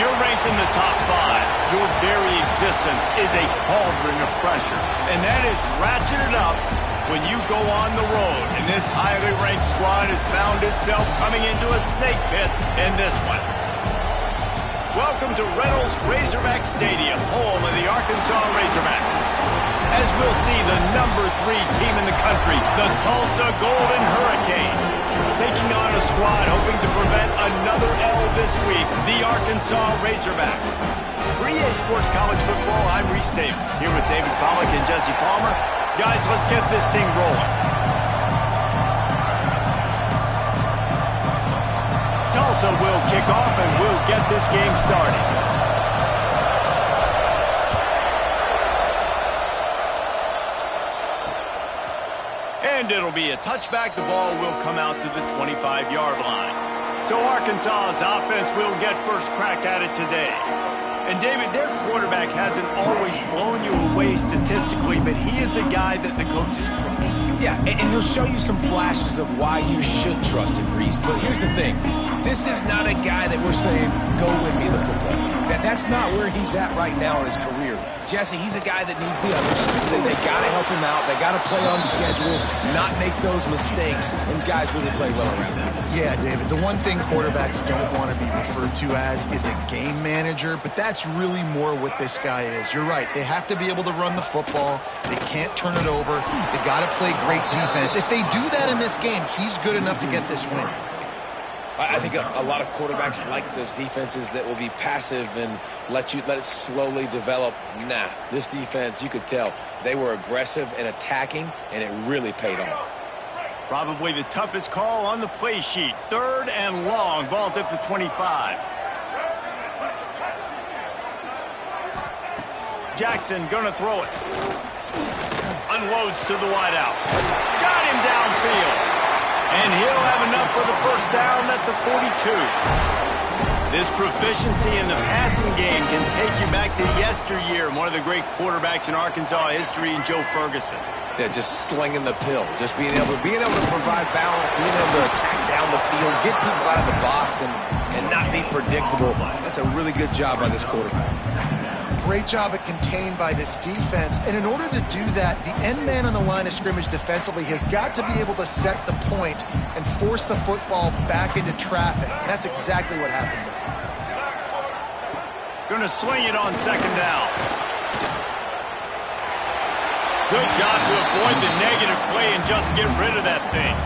you're ranked in the top 5, your very existence is a cauldron of pressure. And that is ratcheted up when you go on the road. And this highly ranked squad has found itself coming into a snake pit in this one. Welcome to Reynolds Razorback Stadium, home of the Arkansas Razorbacks. As we'll see the number 3 team in the country, the Tulsa Golden Hurricane, taking on a squad hoping to prevent another L this week, the Arkansas Razorbacks. For EA Sports College Football, I'm Reese Davis, here with David Pollack and Jesse Palmer. Guys, let's get this thing rolling. Tulsa will kick off and we'll get this game started. And it'll be a touchback. The ball will come out to the 25-yard line. So Arkansas's offense will get first crack at it today. And David, their quarterback hasn't always blown you away statistically, but he is a guy that the coaches trust. Yeah, and he'll show you some flashes of why you should trust him, Reese. But here's the thing. This is not a guy that we're saying, go win me the football. That's not where he's at right now in his career. Jesse, he's a guy that needs the others. They got to help him out. They got to play on schedule, not make those mistakes, and guys really play well around him. Yeah, David, the one thing quarterbacks don't want to be referred to as is a game manager, but that's really more what this guy is. You're right. They have to be able to run the football. They can't turn it over. They got to play great defense. If they do that in this game, he's good enough to get this win. I think a lot of quarterbacks like those defenses that will be passive and let it slowly develop. Nah, this defense, you could tell, they were aggressive and attacking, and it really paid off. Probably the toughest call on the play sheet. 3rd and long. Ball's at the 25. Jackson gonna throw it. Unloads to the wideout. Got him downfield. And he'll have enough for the first down at the 42. This proficiency in the passing game can take you back to yesteryear. One of the great quarterbacks in Arkansas history, in Joe Ferguson. Yeah, just slinging the pill. Just being able to provide balance, being able to attack down the field, get people out of the box, and not be predictable. That's a really good job by this quarterback. Great job at contained by this defense. And in order to do that, the end man on the line of scrimmage defensively has got to be able to set the point and force the football back into traffic. And that's exactly what happened. Gonna swing it on 2nd down. Good job to avoid the negative play and just get rid of that thing.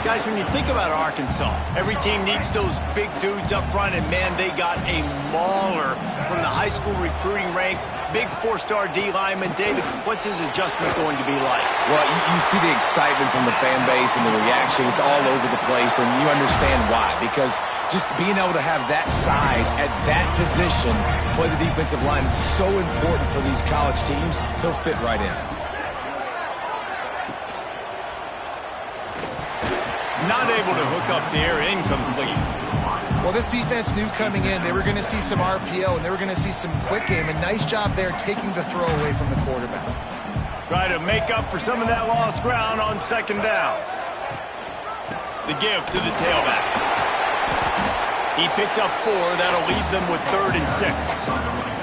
Guys, when you think about Arkansas, every team needs those big dudes up front, and man, they got a mauler from the high school recruiting ranks. Big 4-star D lineman. David, what's his adjustment going to be like? Well, you see the excitement from the fan base and the reaction. It's all over the place, and you understand why. Because just being able to have that size at that position, play the defensive line, is so important for these college teams. He'll fit right in. Not able to hook up there, incomplete. Well, this defense knew coming in they were going to see some RPO and they were going to see some quick game. And nice job there taking the throw away from the quarterback. Try to make up for some of that lost ground on 2nd down. The give to the tailback. He picks up 4. That'll leave them with 3rd and 6.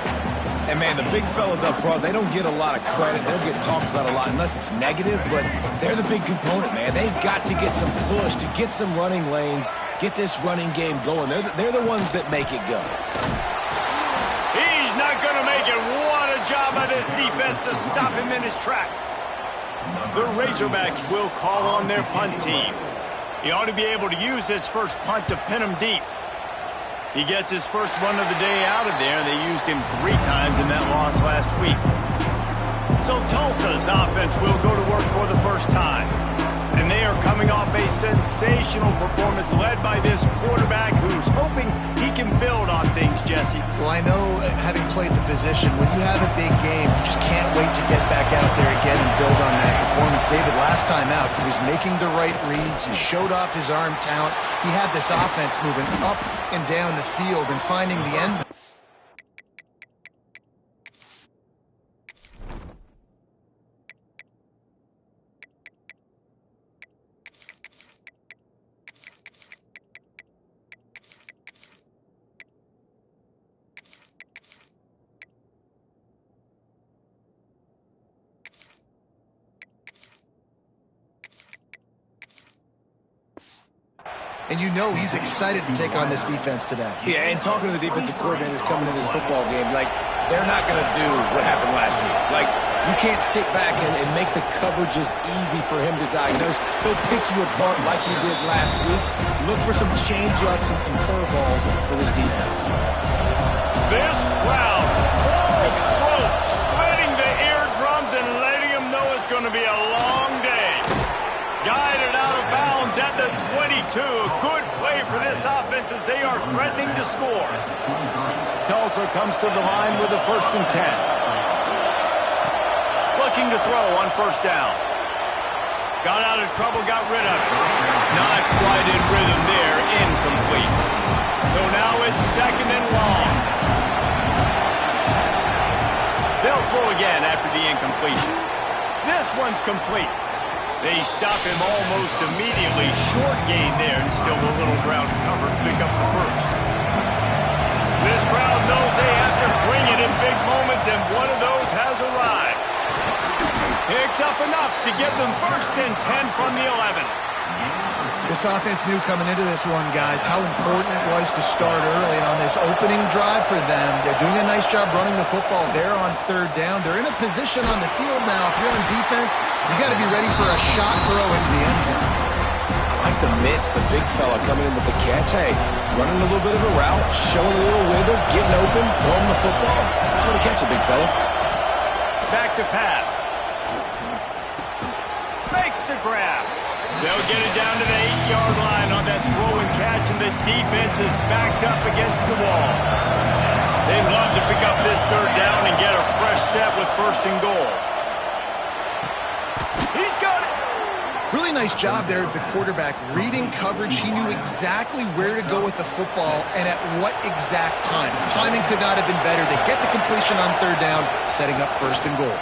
And, man, the big fellas up front, they don't get a lot of credit. They don't get talked about a lot unless it's negative, but they're the big component, man. They've got to get some push, to get some running lanes, get this running game going. They're the ones that make it go. He's not going to make it. What a job by this defense to stop him in his tracks. The Razorbacks will call on their punt team. He ought to be able to use this first punt to pin him deep. He gets his first one of the day out of there. They used him 3 times in that loss last week. So Tulsa's offense will go to work for the first time. And they are coming off a sensational performance led by this quarterback who's hoping he can build on things, Jesse. Well, I know, having played the position, when you have a big game, you just can't wait to get back out there again and build on that performance. David, last time out, he was making the right reads. He showed off his arm talent. He had this offense moving up and down the field and finding the end zone. and you know he's excited to take on this defense today. Yeah, and talking to the defensive coordinators coming into this football game, like, they're not going to do what happened last week. Like, you can't sit back and make the coverages easy for him to diagnose. He'll pick you apart like he did last week. Look for some change-ups and some curveballs for this defense. This crowd, full throat, splitting the eardrums and letting them know it's going to be a long day. Guided out of bounds at the 22. A good play for this offense as they are threatening to score. Tulsa comes to the line with a 1st and 10. Looking to throw on 1st down. Got out of trouble, got rid of it. Not quite in rhythm there, incomplete. So now it's 2nd and long. They'll throw again after the incompletion. This one's complete. They stop him almost immediately. Short gain there and still a little ground to cover to pick up the 1st. This crowd knows they have to bring it in big moments, and one of those has arrived. Picks up enough to give them 1st and 10 from the 11. This offense knew coming into this one, guys, how important it was to start early. And on this opening drive for them, they're doing a nice job running the football. They're on 3rd down. They're in a position on the field now. If you're on defense, you got to be ready for a shot throw into the end zone. I like the mitts, the big fella coming in with the catch. Hey, running a little bit of a route, showing a little wiggle, getting open, throwing the football. That's what a catch, a big fella. Back to pass. Fakes to grab. They'll get it down to the 8-yard line on that throw and catch, and the defense is backed up against the wall. They'd love to pick up this 3rd down and get a fresh set with 1st and goal. He's got it. Really nice job there of the quarterback. Reading coverage, he knew exactly where to go with the football and at what exact time. Timing could not have been better. They get the completion on 3rd down, setting up 1st and goal.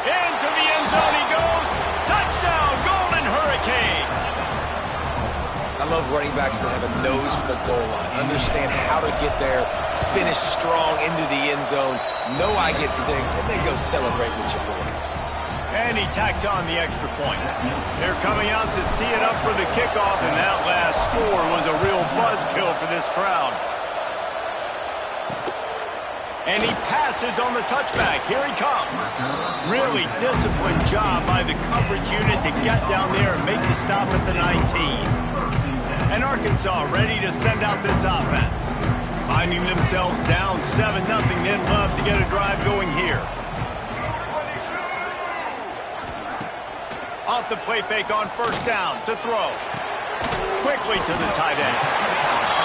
Into the end zone he goes. Touchdown, Golden Hurricane. I love running backs that have a nose for the goal line, understand how to get there, finish strong into the end zone, know I get 6, and then go celebrate with your boys. And he tacks on the extra point. They're coming out to tee it up for the kickoff, and that last score was a real buzzkill for this crowd. And he passes on the touchback. Here he comes. Really disciplined job by the coverage unit to get down there and make the stop at the 19. And Arkansas ready to send out this offense. Finding themselves down 7-0, they'd love to get a drive going here. Off the play fake on 1st down to throw. Quickly to the tight end.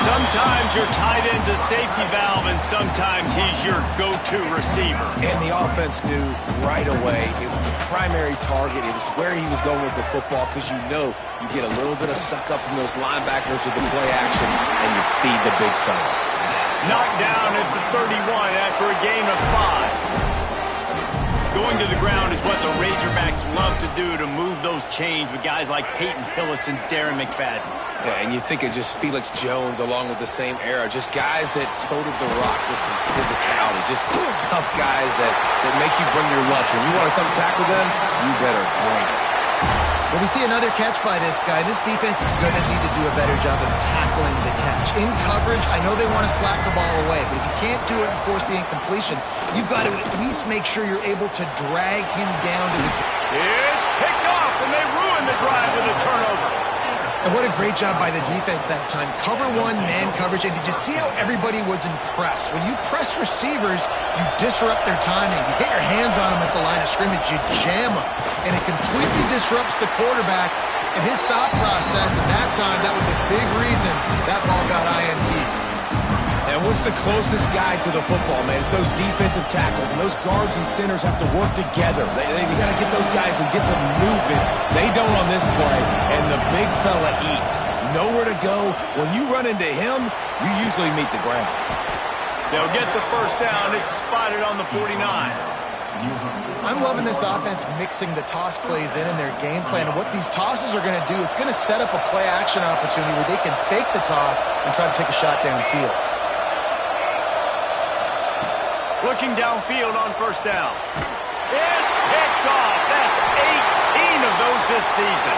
Sometimes your tight end's a safety valve, and sometimes he's your go-to receiver. And the offense knew right away it was the primary target. It was where he was going with the football, because you know you get a little bit of suck up from those linebackers with the play action, and you feed the big fella. Knocked down at the 31 after a gain of 5. Going to the ground is what the Razorbacks love to do, to move those chains with guys like Peyton Hillis and Darren McFadden. Yeah, and you think of just Felix Jones along with the same era, just guys that toted the rock with some physicality, just tough guys that make you bring your lunch. When you want to come tackle them, you better bring it. Well, we see another catch by this guy. This defense is going to need to do a better job of tackling the catch. In coverage, I know they want to slap the ball away, but if you can't do it and force the incompletion, you've got to at least make sure you're able to drag him down to the... It's picked off, and they ruin the drive with a turnover. And what a great job by the defense that time. Cover 1, man coverage, and did you see how everybody was impressed? When you press receivers, you disrupt their timing. You get your hands on them at the line of scrimmage, you jam them, and it completely disrupts the quarterback and his thought process, and that time, that was a big reason that ball got INT. And what's the closest guy to the football, man? It's those defensive tackles, and those guards and centers have to work together. They got to get those guys and get some movement. They don't on this play, and the big fella eats. Nowhere to go. When you run into him, you usually meet the ground. They'll get the 1st down. It's spotted on the 49. I'm loving this offense mixing the toss plays in their game plan. And what these tosses are going to do, it's going to set up a play-action opportunity where they can fake the toss and try to take a shot downfield. Looking downfield on 1st down. It's picked off. That's 18 of those this season.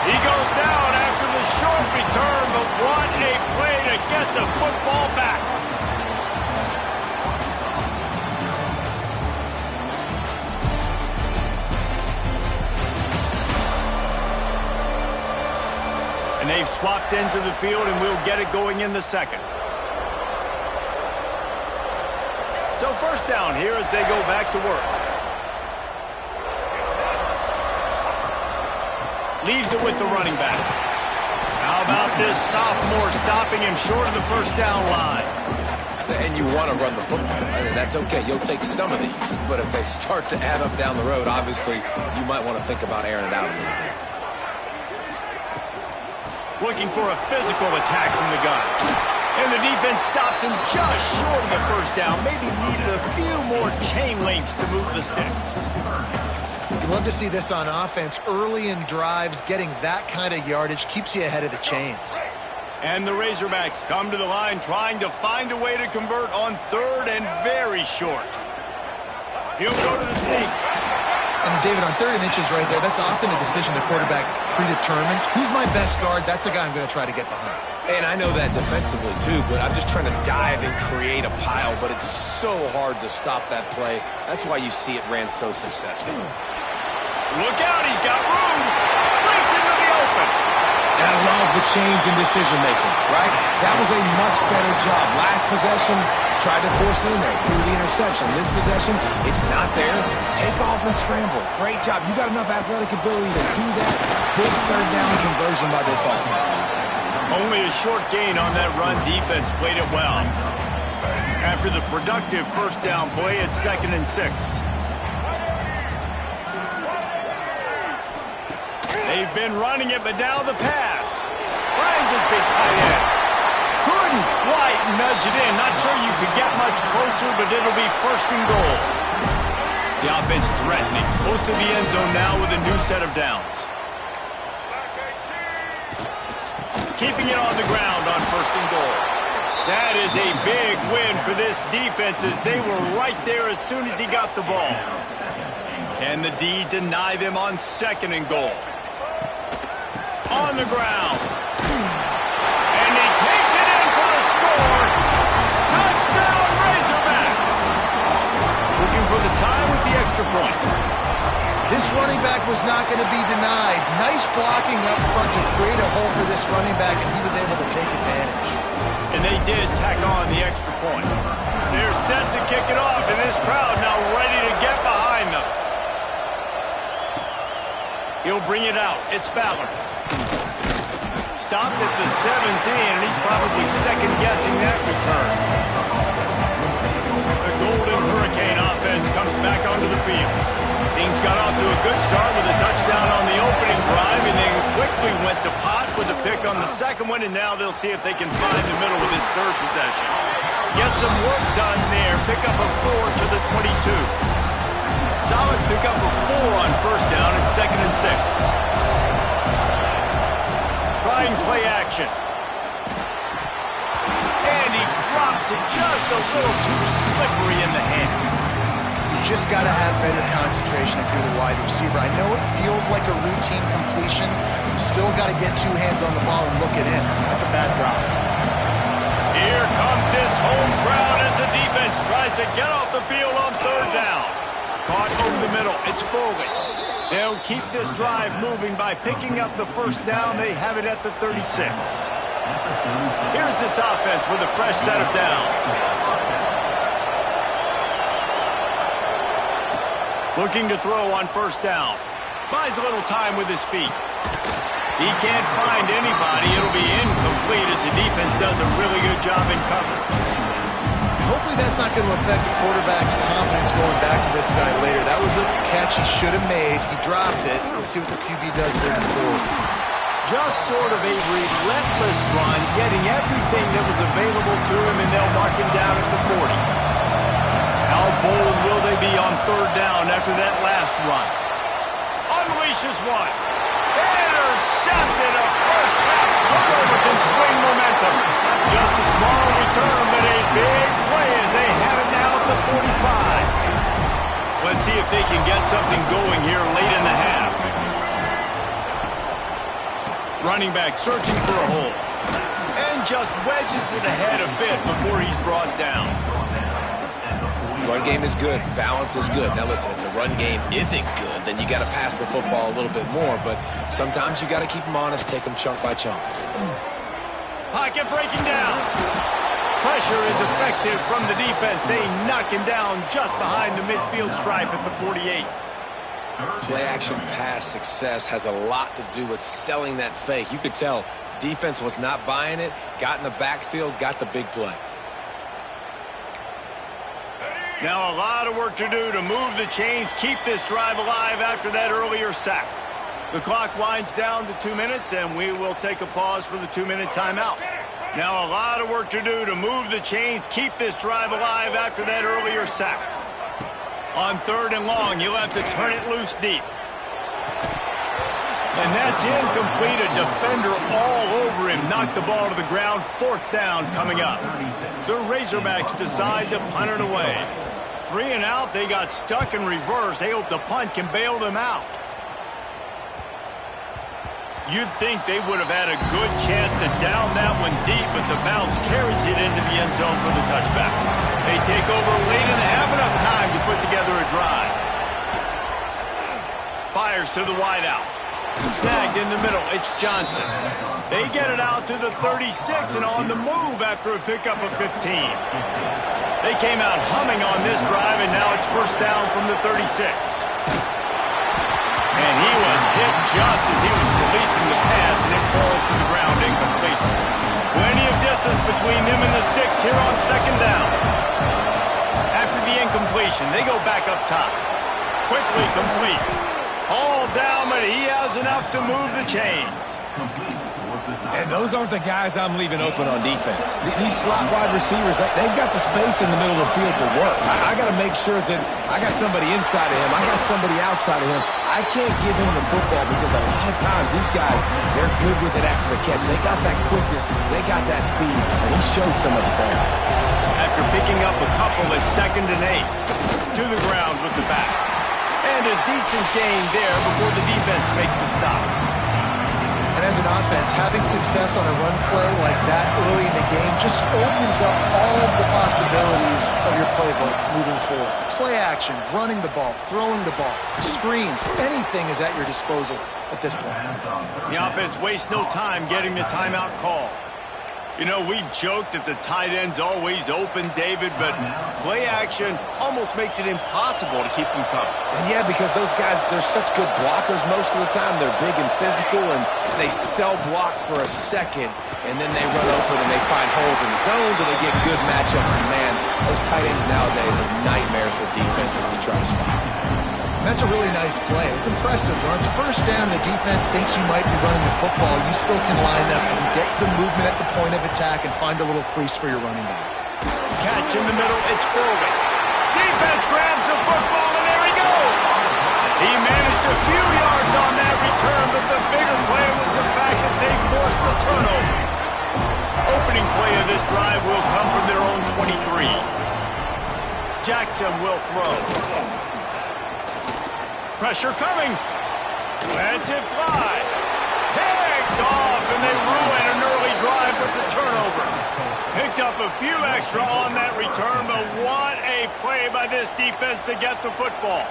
He goes down after the short return, but What a play to get the football back. And they've swapped ends of the field, and we'll get it going in the second. So first down here as they go back to work. Leaves it with the running back. How about this sophomore stopping him short of the first down line? And you want to run the football. I mean, that's okay. You'll take some of these. But if they start to add up down the road, obviously, you might want to think about airing it out a little bit. Looking for a physical attack from the gun. And the defense stops him just short of the first down. Maybe needed a few more chain links to move the sticks. You love to see this on offense. Early in drives, getting that kind of yardage keeps you ahead of the chains. And the Razorbacks come to the line trying to find a way to convert on third and very short. He'll go to the sneak. And David, on 3rd and inches right there, that's often a decision the quarterback predetermines. Who's my best guard? That's the guy I'm going to try to get behind. And I know that defensively, too, but I'm just trying to dive and create a pile, but it's so hard to stop that play. That's why you see it ran so successfully. Look out, he's got room. Breaks into the open. And I love the change in decision-making, right? That was a much better job. Last possession, tried to force it in there, threw the interception. This possession, it's not there. Take off and scramble. Great job. You got enough athletic ability to do that. Big 3rd down conversion by this offense. Only a short gain on that run. Defense played it well. After the productive first down play, it's 2nd and 6. They've been running it, but now the pass. Finds his big tight end. Couldn't quite nudge it in. Not sure you could get much closer, but it'll be 1st and goal. The offense threatening. Close to the end zone now with a new set of downs. Keeping it on the ground on 1st and goal. That is a big win for this defense as they were right there as soon as he got the ball. Can the D deny them on 2nd and goal? On the ground. And he takes it in for a score. Touchdown, Razorbacks. Looking for the tie with the extra point. This running back was not going to be denied. Nice blocking up front to create a hole for this running back, and he was able to take advantage. And they did tack on the extra point. They're set to kick it off, and this crowd now ready to get behind them. He'll bring it out. It's Ballard. Stopped at the 17, and he's probably second-guessing that return. The Golden Hurricane offense comes back onto the field. Kings got off to a good start with a touchdown on the opening drive, and then quickly went to pot with a pick on the second one, and now they'll see if they can find the middle with this 3rd possession. Get some work done there. Pick up a 4 to the 22. Solid pick up a 4 on 1st down and 2nd and 6. Trying play action. And he drops it just a little too slippery in the hands. You just got to have better concentration if you're the wide receiver. I know it feels like a routine completion. You still got to get 2 hands on the ball and look it in. That's a bad drop. Here comes this home crowd as the defense tries to get off the field on 3rd down. Caught over the middle. It's Foley. They'll keep this drive moving by picking up the 1st down. They have it at the 36. Here's this offense with a fresh set of downs. Looking to throw on 1st down. Buys a little time with his feet. He can't find anybody. It'll be incomplete as the defense does a really good job in coverage. Hopefully that's not going to affect the quarterback's confidence going back to this guy later. That was a catch he should have made. He dropped it. Let's see what the QB does moving forward. Just sort of a relentless run, getting everything that was available to him, and they'll mark him down at the 40. How bold will they be on 3rd down after that last run? Unleashes one. Intercepted. A first-half turnover can swing momentum. Just a small return, but a big play as they have it now at the 45. Let's see if they can get something going here late in the half. Running back searching for a hole. just wedges it ahead a bit before he's brought down. Run game is good. Balance is good. Now listen, if the run game isn't good, then you got to pass the football a little bit more. But sometimes you got to keep them honest, take them chunk by chunk. Pocket breaking down. Pressure is effective from the defense. They knock him down just behind the midfield stripe at the 48. Play action pass success has a lot to do with selling that fake. You could tell defense was not buying it, got in the backfield, got the big play. Now a lot of work to do to move the chains, keep this drive alive after that earlier sack. The clock winds down to 2 minutes, and we will take a pause for the 2-minute timeout. Now a lot of work to do to move the chains, keep this drive alive after that earlier sack. On 3rd and long, you'll have to turn it loose deep. And that's incomplete. A defender all over him. Knocked the ball to the ground. 4th down coming up. The Razorbacks decide to punt it away. 3 and out. They got stuck in reverse. They hope the punt can bail them out. You'd think they would have had a good chance to down that one deep, but the bounce carries it into the end zone for the touchback. They take over late and have enough time to put together a drive. Fires to the wideout. Snagged in the middle. It's Johnson. They get it out to the 36 and on the move after a pickup of 15. They came out humming on this drive, and now it's 1st down from the 36. And he was hit just as he was releasing the pass, and it falls to the ground incomplete. Plenty of distance between them and the sticks here on 2nd down. After the incompletion, they go back up top. Quickly complete. All down, but he has enough to move the chains. And those aren't the guys I'm leaving open on defense. These slot wide receivers, they've got the space in the middle of the field to work. I got to make sure that I got somebody inside of him. I got somebody outside of him. I can't give him the football because a lot of times these guys, they're good with it after the catch. They got that quickness. They got that speed. And he showed some of it there. After picking up a couple at 2nd and 8. To the ground with the back. And a decent gain there before the defense makes the stop. And as an offense, having success on a run play like that early in the game just opens up all of the possibilities of your playbook moving forward. Play action, running the ball, throwing the ball, screens, anything is at your disposal at this point. The offense wastes no time getting the timeout call. You know, we joke that the tight end's always open, David, but play action almost makes it impossible to keep them covered. And yeah, because those guys, they're such good blockers most of the time. They're big and physical, and they sell block for a second, and then they run open and they find holes in zones, or they get good matchups. And man, those tight ends nowadays are nightmares for defenses to try to stop. That's a really nice play. It's impressive. Once 1st down, the defense thinks you might be running the football. You still can line up and get some movement at the point of attack and find a little crease for your running back. Catch in the middle. It's forward. Defense grabs the football, and there he goes. He managed a few yards on that return, but the bigger play was the fact that they forced the turnover. Opening play of this drive will come from their own 23. Jackson will throw. Pressure coming. Lets it fly. Picked off, and they ruin an early drive with the turnover. Picked up a few extra on that return, but what a play by this defense to get the football.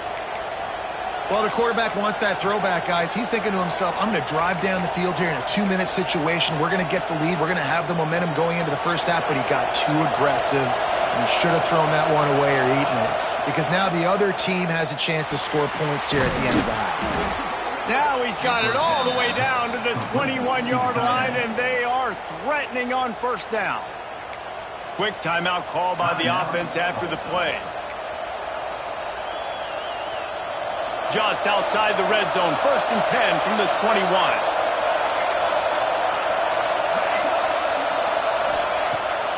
Well, the quarterback wants that throwback, guys. He's thinking to himself, I'm going to drive down the field here in a 2-minute situation. We're going to get the lead. We're going to have the momentum going into the 1st half, but he got too aggressive, and he should have thrown that one away or eaten it, because now the other team has a chance to score points here at the end of the half. Now he's got it all the way down to the 21-yard line, and they are threatening on 1st down. Quick timeout call by the offense after the play. Just outside the red zone, 1st and 10 from the 21.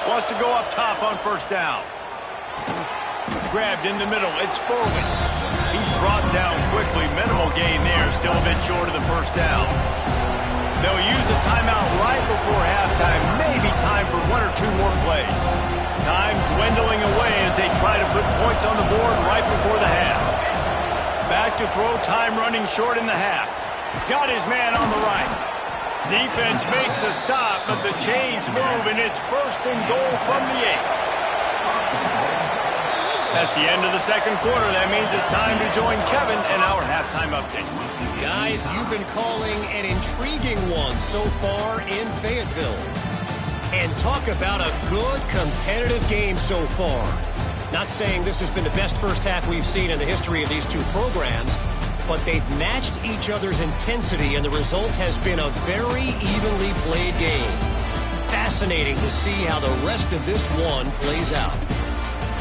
Wants to go up top on 1st down. Grabbed in the middle, it's forward. He's brought down quickly, minimal gain there, still a bit short of the 1st down. They'll use a timeout right before halftime, maybe time for 1 or 2 more plays. Time dwindling away as they try to put points on the board right before the half. Back to throw, time running short in the half. Got his man on the right. Defense makes a stop, but the chains move, and it's 1st and goal from the 8. That's the end of the second quarter. That means it's time to join Kevin in our halftime update. Guys, you've been calling an intriguing one so far in Fayetteville. And talk about a good competitive game so far. Not saying this has been the best first half we've seen in the history of these two programs, but they've matched each other's intensity, and the result has been a very evenly played game. Fascinating to see how the rest of this one plays out.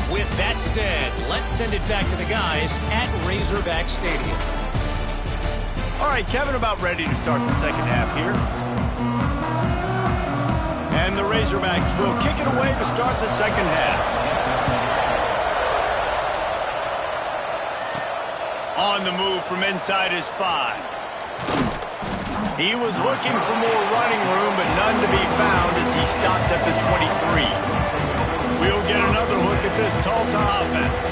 With that said, let's send it back to the guys at Razorback Stadium. All right, Kevin, about ready to start the second half here. And the Razorbacks will kick it away to start the second half. On the move from inside his 5. He was looking for more running room, but none to be found as he stopped at the 23. We'll get another look at this Tulsa offense.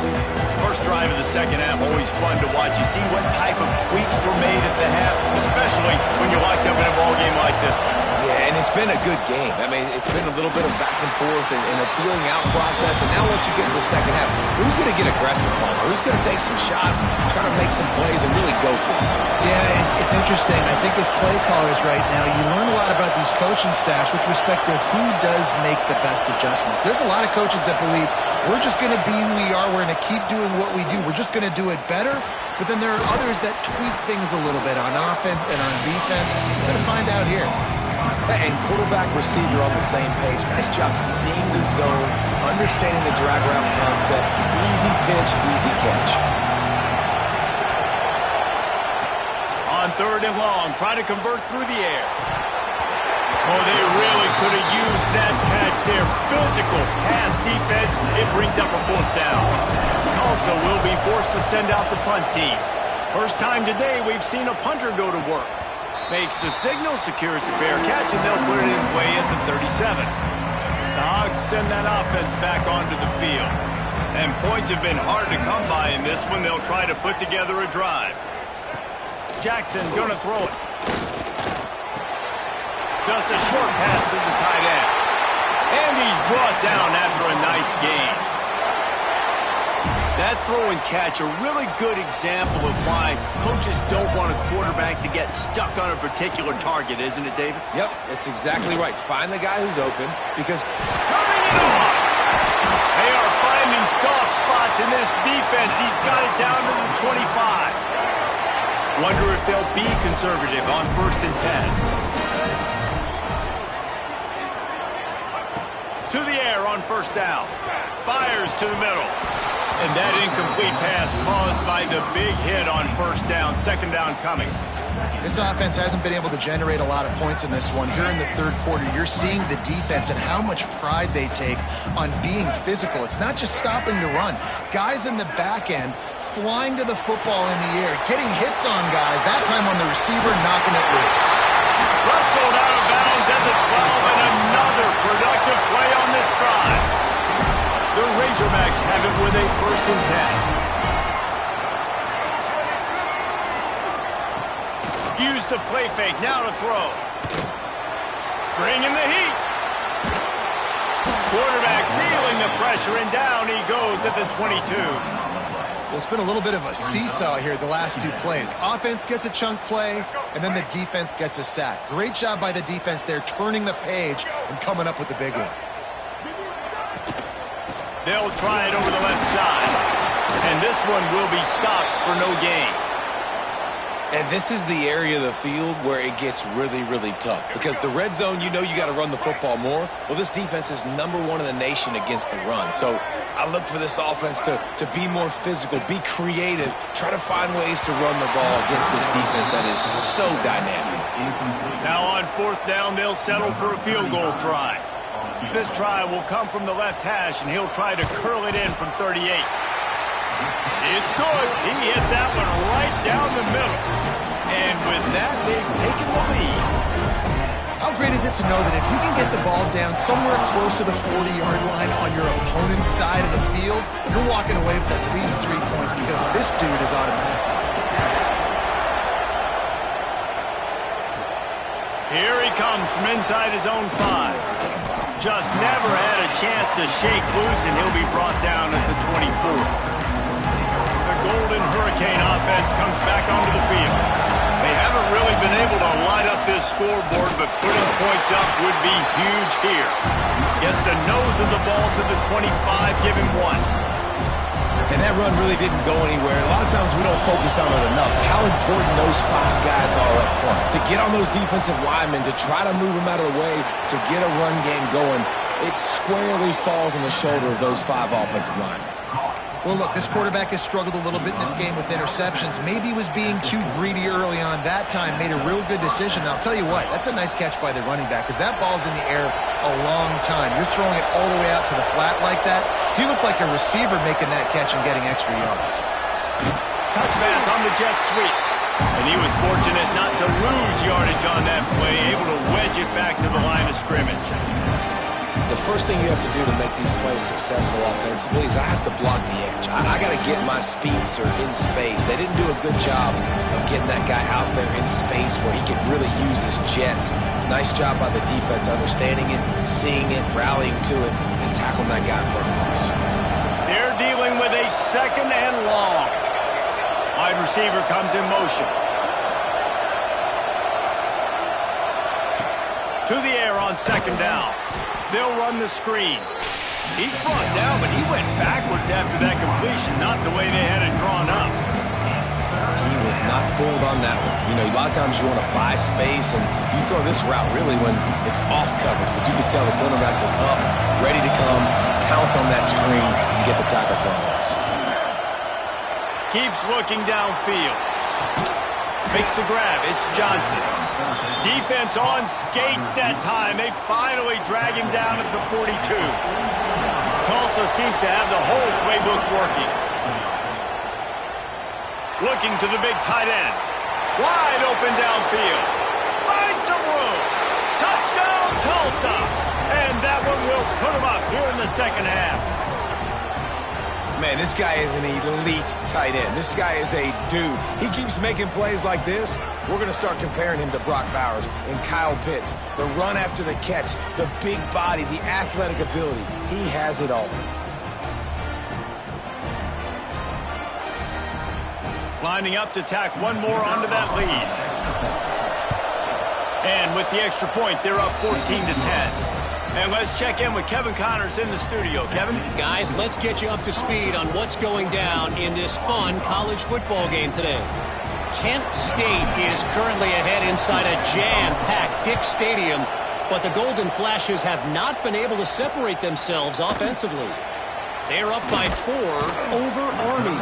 First drive of the second half, always fun to watch. You see what type of tweaks were made at the half, especially when you're locked up in a ball game like this one. Yeah, and it's been a good game. I mean, it's been a little bit of back and forth and a feeling out process. And now once you get in the second half, who's going to get aggressive, Palmer? Who's going to take some shots, try to make some plays, and really go for it? Yeah, it's interesting. I think as play callers right now, you learn a lot about these coaching staffs with respect to who does make the best adjustments. There's a lot of coaches that believe we're just going to be who we are. We're going to keep doing what we do. We're just going to do it better. But then there are others that tweak things a little bit on offense and on defense. We're going to find out here. And quarterback, receiver on the same page. Nice job seeing the zone, understanding the drag route concept. Easy pitch, easy catch. On 3rd and long, trying to convert through the air. Oh, they really could have used that catch there. Physical pass defense. It brings up a 4th down. Tulsa will be forced to send out the punt team. First time today we've seen a punter go to work. Makes the signal, secures the fair catch, and they'll put it in play at the 37. The Hogs send that offense back onto the field. And points have been hard to come by in this one. They'll try to put together a drive. Jackson going to throw it. Just a short pass to the tight end. And he's brought down after a nice gain. That throw and catch, a really good example of why coaches don't want a quarterback to get stuck on a particular target, isn't it, David? Yep, that's exactly right. Find the guy who's open because... Turning it on! They are finding soft spots in this defense. He's got it down to the 25. Wonder if they'll be conservative on 1st and 10. To the air on 1st down. Fires to the middle. And that incomplete pass caused by the big hit on 1st down. 2nd down coming. This offense hasn't been able to generate a lot of points in this one. Here in the 3rd quarter, you're seeing the defense and how much pride they take on being physical. It's not just stopping the run. Guys in the back end flying to the football in the air, getting hits on guys, that time on the receiver, knocking it loose. Rustled out of bounds at the 12, and another productive play on this drive. The Razorbacks have it with a 1st and 10. Use the play fake, now to throw. Bringing the heat. Quarterback feeling the pressure, and down he goes at the 22. Well, it's been a little bit of a seesaw here the last 2 plays. Offense gets a chunk play, and then the defense gets a sack. Great job by the defense there, turning the page and coming up with the big one. They'll try it over the left side. And this one will be stopped for no gain. And this is the area of the field where it gets really, really tough. Because the red zone, you know you got to run the football more. Well, this defense is #1 in the nation against the run. So I look for this offense to be more physical, be creative, try to find ways to run the ball against this defense that is so dynamic. Now on 4th down, they'll settle for a field goal try. This try will come from the left hash, and he'll try to curl it in from 38. It's good. He hit that one right down the middle. And with that, they've taken the lead. How great is it to know that if you can get the ball down somewhere close to the 40-yard line on your opponent's side of the field, you're walking away with at least 3 points because this dude is automatic. Here he comes from inside his own 5. Just never had a chance to shake loose, and he'll be brought down at the 24. The Golden Hurricane offense comes back onto the field. They haven't really been able to light up this scoreboard, but putting points up would be huge here. Gets the nose of the ball to the 25, give him 1. And that run really didn't go anywhere. A lot of times we don't focus on it enough. How important those 5 guys are up front. To get on those defensive linemen, to try to move them out of the way, to get a run game going, it squarely falls on the shoulder of those 5 offensive linemen. Well, look, this quarterback has struggled a little bit in this game with interceptions. Maybe he was being too greedy early on that time, made a real good decision. And I'll tell you what, that's a nice catch by the running back because that ball's in the air a long time. You're throwing it all the way out to the flat like that. He looked like a receiver making that catch and getting extra yards. Touch pass on the jet sweep. And he was fortunate not to lose yardage on that play, able to wedge it back to the line of scrimmage. The first thing you have to do to make these plays successful offensively is I have to block the edge. I got to get my speedster in space. They didn't do a good job of getting that guy out there in space where he could really use his jets. Nice job by the defense understanding it, seeing it, rallying to it, and tackling that guy for a loss. They're dealing with a 2nd and long. Wide receiver comes in motion. To the air on 2nd down. They'll run the screen. He's brought down, but he went backwards after that completion, not the way they had it drawn up. He was not fooled on that one. You know, a lot of times you want to buy space, and you throw this route really when it's off coverage. But you could tell the cornerback was up, ready to come, pounce on that screen, and get the tackle for a loss. Keeps looking downfield. Makes the grab. It's Johnson. Defense on skates that time. They finally drag him down at the 42. Tulsa seems to have the whole playbook working. Looking to the big tight end. Wide open downfield. Finds some room. Touchdown, Tulsa. And that one will put him up here in the 2nd half. Man, this guy is an elite tight end. This guy is a dude. He keeps making plays like this. We're going to start comparing him to Brock Bowers and Kyle Pitts. The run after the catch, the big body, the athletic ability. He has it all. Lining up to tack one more onto that lead. And with the extra point, they're up 14-10. And let's check in with Kevin Connors in the studio. Kevin? Guys, let's get you up to speed on what's going down in this fun college football game today. Kent State is currently ahead inside a jam-packed Dick Stadium, but the Golden Flashes have not been able to separate themselves offensively. They're up by 4 over Army.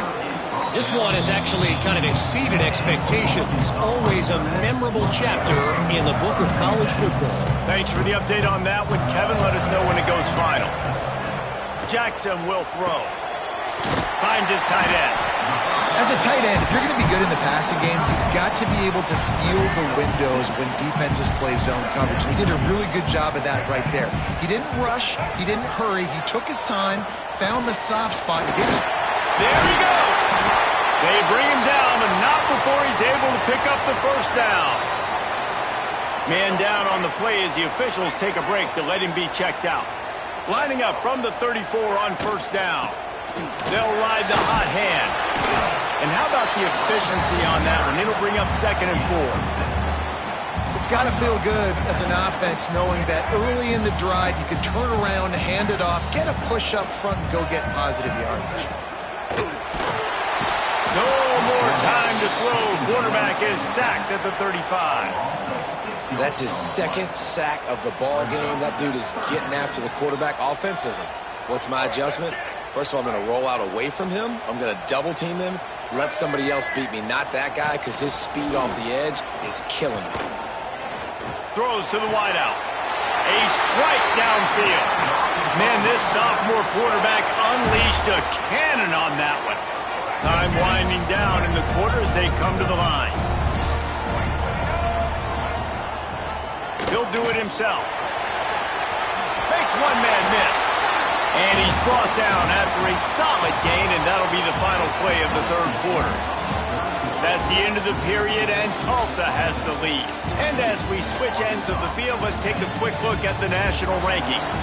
This one has actually kind of exceeded expectations. Always a memorable chapter in the book of college football. Thanks for the update on that one, Kevin. Let us know when it goes final. Jackson will throw. Finds his tight end. As a tight end, if you're going to be good in the passing game, you've got to be able to feel the windows when defenses play zone coverage. And he did a really good job of that right there. He didn't rush. He didn't hurry. He took his time, found the soft spot. There he goes. They bring him down, but not before he's able to pick up the 1st down. Man down on the play as the officials take a break to let him be checked out. Lining up from the 34 on 1st down. They'll ride the hot hand. And how about the efficiency on that one? It'll bring up 2nd and 4. It's got to feel good as an offense knowing that early in the drive you can turn around, hand it off, get a push up front, and go get positive yardage. No more time to throw. Quarterback is sacked at the 35. That's his 2nd sack of the ball game. That dude is getting after the quarterback offensively. What's my adjustment? First of all, I'm going to roll out away from him. I'm going to double team him. Let somebody else beat me, not that guy, because his speed off the edge is killing me. Throws to the wideout. A strike downfield. Man, this sophomore quarterback unleashed a cannon on that one. Time winding down in the quarter as they come to the line. He'll do it himself. Makes one man miss. And he's brought down after a solid gain, and that'll be the final play of the 3rd quarter. That's the end of the period, and Tulsa has the lead. And as we switch ends of the field, let's take a quick look at the national rankings.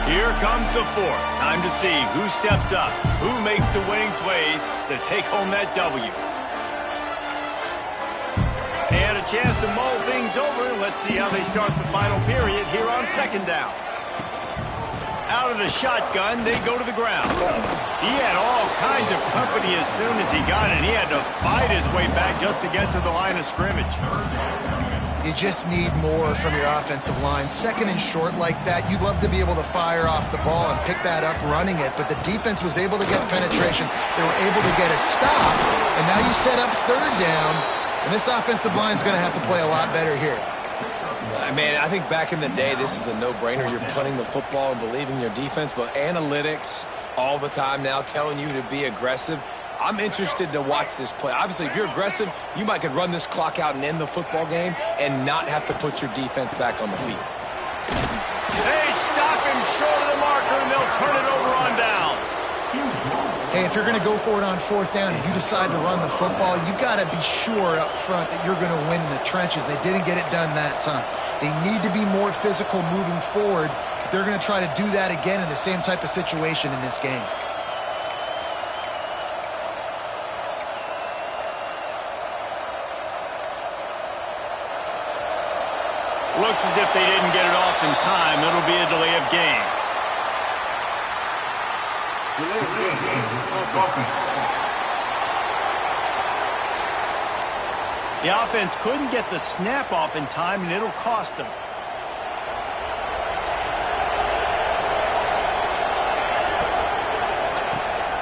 Here comes the fourth. Time to see who steps up, who makes the winning plays to take home that W. And a chance to mull things over. Let's see how they start the final period here on second down. Out of the shotgun, they go to the ground. He had all kinds of company as soon as he got it. He had to fight his way back just to get to the line of scrimmage. You just need more from your offensive line. Second and short like that, you'd love to be able to fire off the ball and pick that up running it, but the defense was able to get penetration. They were able to get a stop, and now you set up third down, and this offensive line is going to have to play a lot better here. Man, I think back in the day, this is a no-brainer. You're punting the football and believing your defense, but analytics all the time now telling you to be aggressive. I'm interested to watch this play. Obviously, if you're aggressive, you might could run this clock out and end the football game and not have to put your defense back on the field. They stop him short of the marker, and they'll turn it over on downs. Hey, if you're going to go for it on fourth down, if you decide to run the football, you've got to be sure up front that you're going to win in the trenches. They didn't get it done that time. They need to be more physical moving forward if they're going to try to do that again in the same type of situation in this game. Looks as if they didn't get it off in time. It'll be a delay of game. The offense couldn't get the snap off in time, and it'll cost them.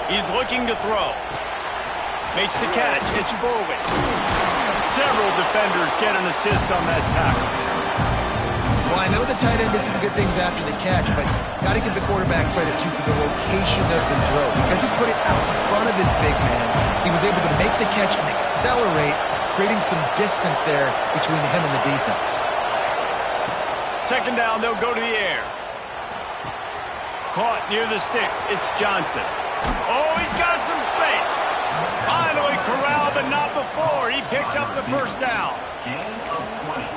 He's looking to throw. Makes the catch. It's forward. Several defenders get an assist on that tackle. Well, I know the tight end did some good things after the catch, but got to give the quarterback credit, too, for the location of the throw. Because he put it out in front of his big man, he was able to make the catch and accelerate, creating some distance there between him and the defense. Second down, they'll go to the air. Caught near the sticks. It's Johnson. Oh, he's got some space. Finally corralled, but not before. He picks up the first down.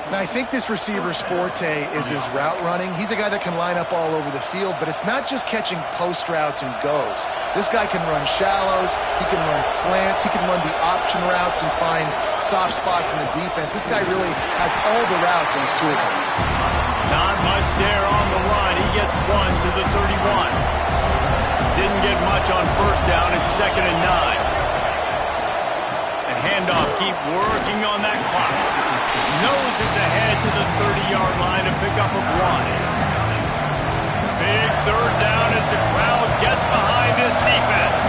Now, I think this receiver's forte is his route running. He's a guy that can line up all over the field, but it's not just catching post routes and goes. This guy can run shallows, he can run slants, he can run the option routes and find soft spots in the defense. This guy really has all the routes in his toolbox. Not much there on the run. He gets one to the 31. Didn't get much on first down. It's 2nd and 9. Handoff, keep working on that clock. Noses ahead to the 30-yard line, a pickup of 1. Big third down as the crowd gets behind this defense.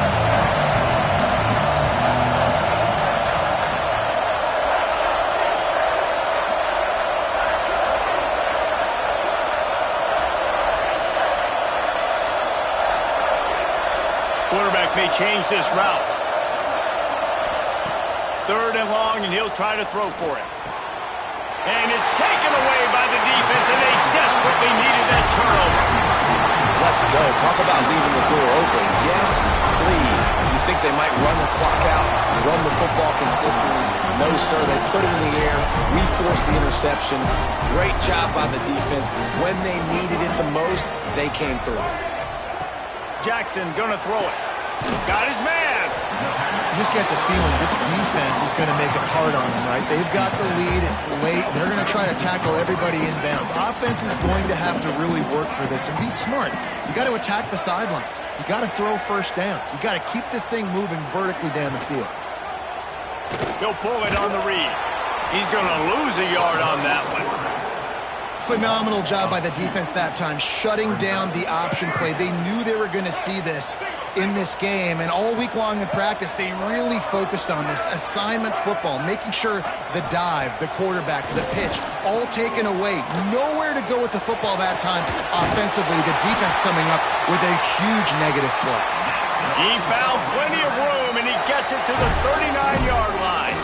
Quarterback may change this route. 3rd and long, and he'll try to throw for it. And it's taken away by the defense, and they desperately needed that turnover. Let's go. Talk about leaving the door open. Yes, please. You think they might run the clock out, run the football consistently? No, sir. They put it in the air. We forced the interception. Great job by the defense. When they needed it the most, they came through. Jackson gonna throw it. Got his man. You just get the feeling this defense is going to make it hard on them, right? They've got the lead. It's late. They're going to try to tackle everybody inbounds. Offense is going to have to really work for this and be smart. You got to attack the sidelines. You got to throw first downs. You got to keep this thing moving vertically down the field. He'll pull it on the read. He's going to lose a yard on that one. Phenomenal job by the defense that time, shutting down the option play. They knew they were going to see this in this game, and all week long in practice, they really focused on this assignment football, making sure the dive, the quarterback, the pitch, all taken away. Nowhere to go with the football that time offensively. The defense coming up with a huge negative play. He found plenty of room, and he gets it to the 39-yard line.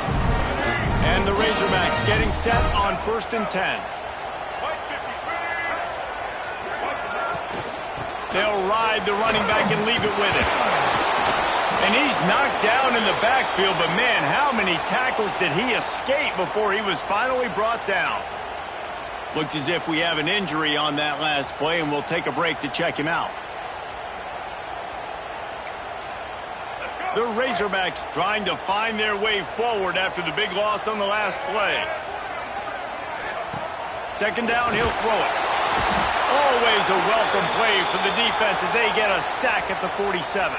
And the Razorbacks getting set on 1st and 10. They'll ride the running back and leave it with him. And he's knocked down in the backfield, but man, how many tackles did he escape before he was finally brought down? Looks as if we have an injury on that last play, and we'll take a break to check him out. The Razorbacks trying to find their way forward after the big loss on the last play. Second down, he'll throw it. Always a welcome play for the defense as they get a sack at the 47.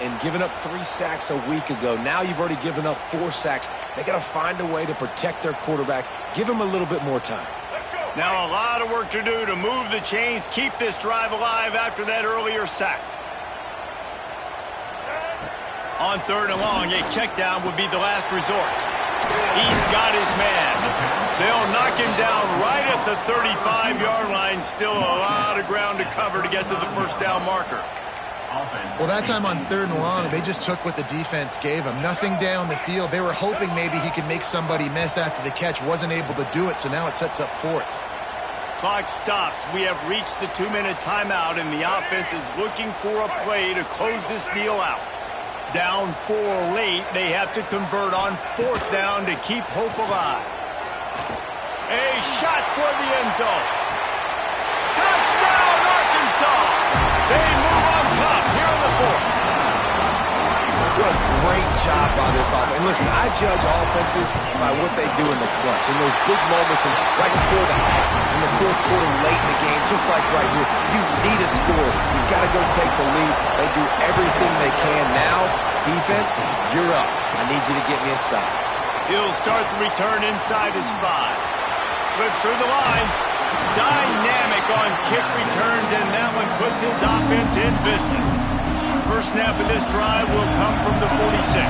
And giving up 3 sacks a week ago, now you've already given up 4 sacks. They got to find a way to protect their quarterback. Give him a little bit more time. Now a lot of work to do to move the chains, keep this drive alive after that earlier sack. On third and long, a check down would be the last resort. He's got his man. They'll knock him down right at the 35-yard line. Still a lot of ground to cover to get to the first down marker. Well, that time on third and long, they just took what the defense gave them. Nothing down the field. They were hoping maybe he could make somebody miss after the catch. Wasn't able to do it, so now it sets up fourth. Clock stops. We have reached the 2-minute timeout, and the offense is looking for a play to close this deal out. Down 4 late, they have to convert on fourth down to keep hope alive. A shot for the end zone. Touchdown, Arkansas! They move on top here in the fourth. What a great job by this offense. And listen, I judge offenses by what they do in the clutch. In those big moments and right before the half, in the fourth quarter, late in the game, just like right here, you need a score. You got to go take the lead. They do everything they can. Now, defense, you're up. I need you to get me a stop. He'll start the return inside his 5. Slips through the line. Dynamic on kick returns, and that one puts his offense in business. First snap of this drive will come from the 46.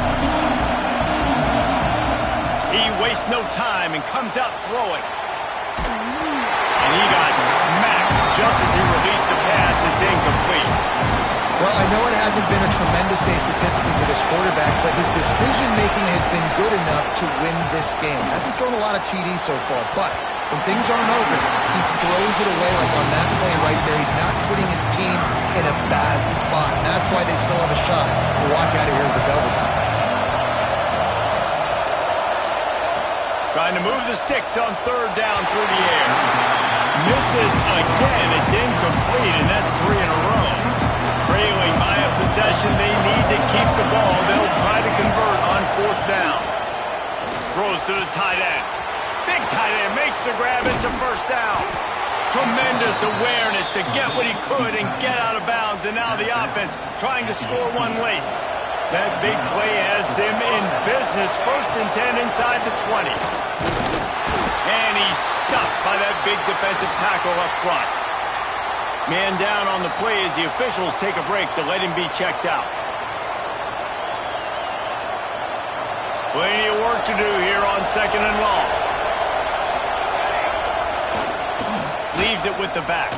He wastes no time and comes out throwing. And he got smacked just as he released the pass. It's incomplete. Well, I know it hasn't been a tremendous day statistically for this quarterback, but his decision-making has been good enough to win this game. Hasn't thrown a lot of TDs so far, but when things aren't open, he throws it away like on that play right there. He's not putting his team in a bad spot, and that's why they still have a shot to walk out of here with a W. Trying to move the sticks on third down through the air. Misses again. It's incomplete, and that's 3 in a row. Trailing by a possession, they need to keep the ball. They'll try to convert on fourth down. Throws to the tight end. Big tight end makes the grab into first down. Tremendous awareness to get what he could and get out of bounds. And now the offense trying to score one late. That big play has them in business. First and 10 inside the 20. And he's stuffed by that big defensive tackle up front. Man down on the play as the officials take a break to let him be checked out. Plenty of work to do here on second and long. Leaves it with the back.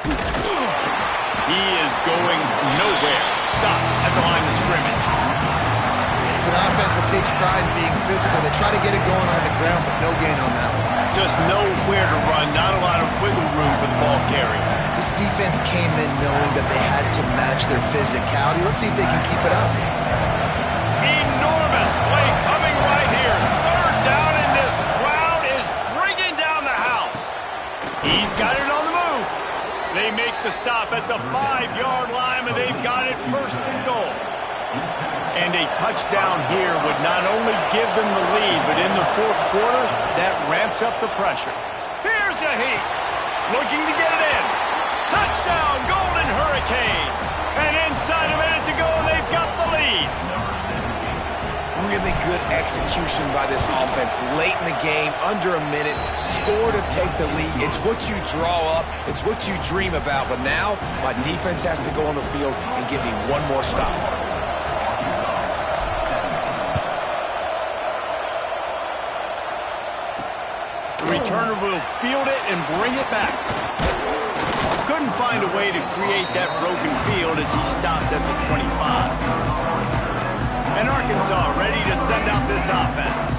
He is going nowhere. Stop at the line of scrimmage. It's an offense that takes pride in being physical. They try to get it going on the ground, but no gain on that one. Just nowhere to run. Not a lot of wiggle room for the ball carrier. This defense came in knowing that they had to match their physicality. Let's see if they can keep it up. Enormous play coming right here. Third down, and this crowd is bringing down the house. He's got it on the move. They make the stop at the 5-yard line, and they've got it first and goal. And a touchdown here would not only give them the lead, but in the fourth quarter, that ramps up the pressure. Here's a heat. Looking to get it in. Touchdown, Golden Hurricane. And inside a minute to go, and they've got the lead. Really good execution by this offense. Late in the game, under a minute, score to take the lead. It's what you draw up. It's what you dream about. But now, my defense has to go on the field and give me one more stop. The returner will field it and bring it back. Couldn't find a way to create that broken field as he stopped at the 25. And Arkansas ready to send out this offense.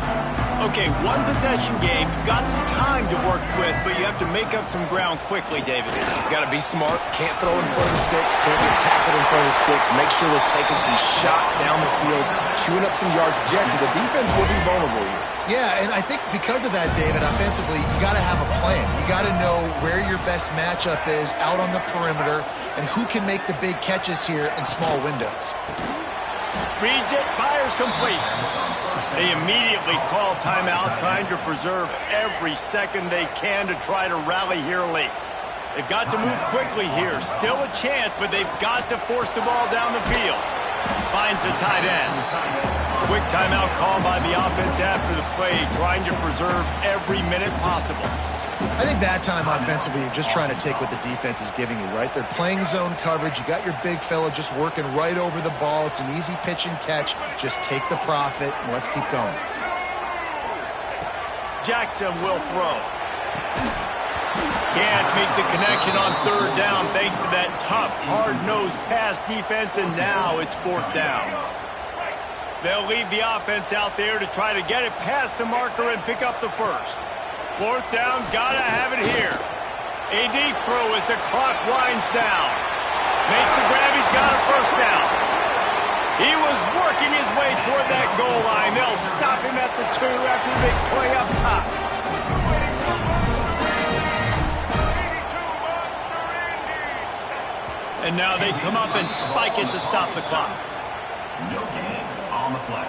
A Okay, one possession game. You've got some time to work with, but you have to make up some ground quickly, David. You got to be smart. Can't throw in front of the sticks. Can't get tackled in front of the sticks. Make sure we're taking some shots down the field, chewing up some yards. Jesse, the defense will be vulnerable here. Yeah, and I think because of that, David, offensively, you got to have a plan. You got to know where your best matchup is out on the perimeter and who can make the big catches here in small windows. Reads it, fires complete. They immediately call timeout, trying to preserve every second they can to try to rally here late. They've got to move quickly here. Still a chance, but they've got to force the ball down the field. Finds the tight end. Quick timeout call by the offense after the play, trying to preserve every minute possible. I think that time offensively, you're just trying to take what the defense is giving you, right? They're playing zone coverage. You got your big fella just working right over the ball. It's an easy pitch and catch. Just take the profit, and let's keep going. Jackson will throw. Can't make the connection on third down thanks to that tough, hard-nosed pass defense, and now it's fourth down. They'll leave the offense out there to try to get it past the marker and pick up the first. Fourth down, gotta have it here. A deep throw as the clock winds down. Makes the grab, he's got a first down. He was working his way toward that goal line. They'll stop him at the 2 after the big play up top. And now they come up and spike it to stop the clock. No gain on the play.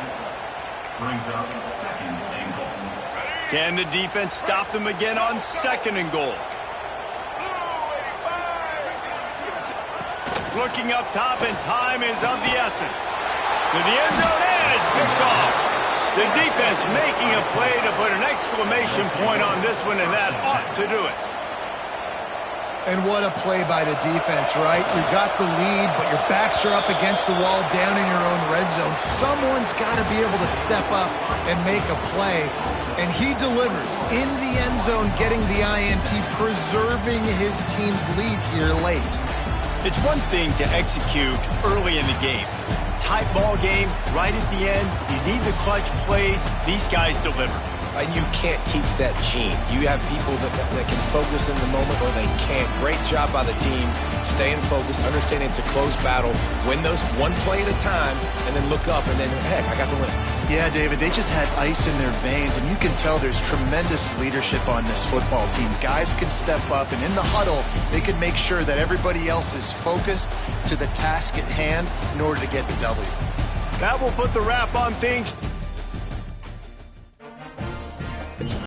Brings up second and goal. Can the defense stop them again on second and goal? Looking up top, and time is of the essence. To the end zone, and it's picked off. The defense making a play to put an exclamation point on this one, and that ought to do it. And what a play by the defense, right? You got the lead, but your backs are up against the wall down in your own red zone. Someone's got to be able to step up and make a play. And he delivers in the end zone, getting the INT, preserving his team's lead here late. It's one thing to execute early in the game. Tight ball game, right at the end, you need the clutch plays. These guys deliver. You can't teach that gene. You have people that can focus in the moment or they can't. Great job by the team, staying focused, understanding it's a close battle, win those one play at a time, and then look up and then, heck, I got the win. Yeah, David, they just had ice in their veins, and you can tell there's tremendous leadership on this football team. Guys can step up, and in the huddle, they can make sure that everybody else is focused to the task at hand in order to get the W. That will put the wrap on things.